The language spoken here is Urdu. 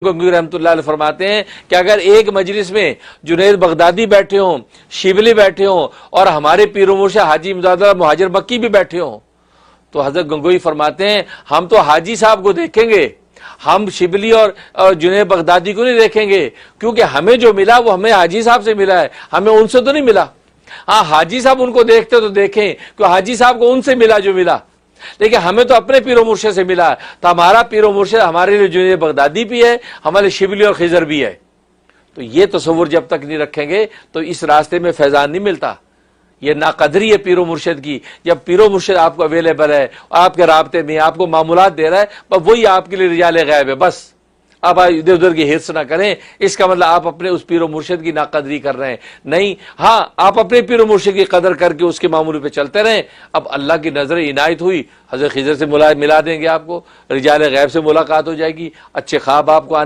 گنگوئی رحمۃ اللہ علیہ فرماتے ہیں کہ اگر ایک مجلس میں جنید بغدادی بیٹھے ہوں، شیبلی بیٹھے ہوں اور ہمارے پیر و مرشد حاجی امداد اللہ مہاجر مکی بھی بیٹھے ہوں تو حضرت گنگوئی فرماتے ہیں ہم تو حاجی صاحب کو دیکھیں گے، ہم شبلی اور جنید بغدادی کو نہیں دیکھیں گے، کیونکہ ہمیں جو ملا وہ ہمیں حاجی صاحب سے ملا ہے، ہمیں ان سے تو نہیں ملا۔ ہاں حاجی صاحب ان کو دیکھتے تو دیکھیں کہ حاجی صاحب کو ان سے ملا جو ملا، لیکن ہمیں تو اپنے پیر و مرشد سے ملا ہے، تو ہمارا پیر و مرشد ہمارے لیے جنید بغدادی بھی ہے، ہمارے شبلی اور خضر بھی ہے۔ تو یہ تصور جب تک نہیں رکھیں گے تو اس راستے میں فیضان نہیں ملتا، یہ ناقدری ہے پیر و مرشد کی۔ جب پیر و مرشد آپ کو اویلیبل ہے، آپ کے رابطے میں آپ کو معمولات دے رہا ہے، بس وہی آپ کے لیے رجال غیب ہے، بس آپ ادھر ادھر کی حرص نہ کریں، اس کا مطلب آپ اپنے اس پیر و مرشد کی ناقدری کر رہے ہیں نہیں۔ ہاں آپ اپنے پیر و مرشد کی قدر کر کے اس کے معمول پہ چلتے رہیں، اب اللہ کی نظر عنایت ہوئی، حضرت خضر سے ملا دیں گے، آپ کو رجال غیب سے ملاقات ہو جائے گی، اچھے خواب آپ کو آنے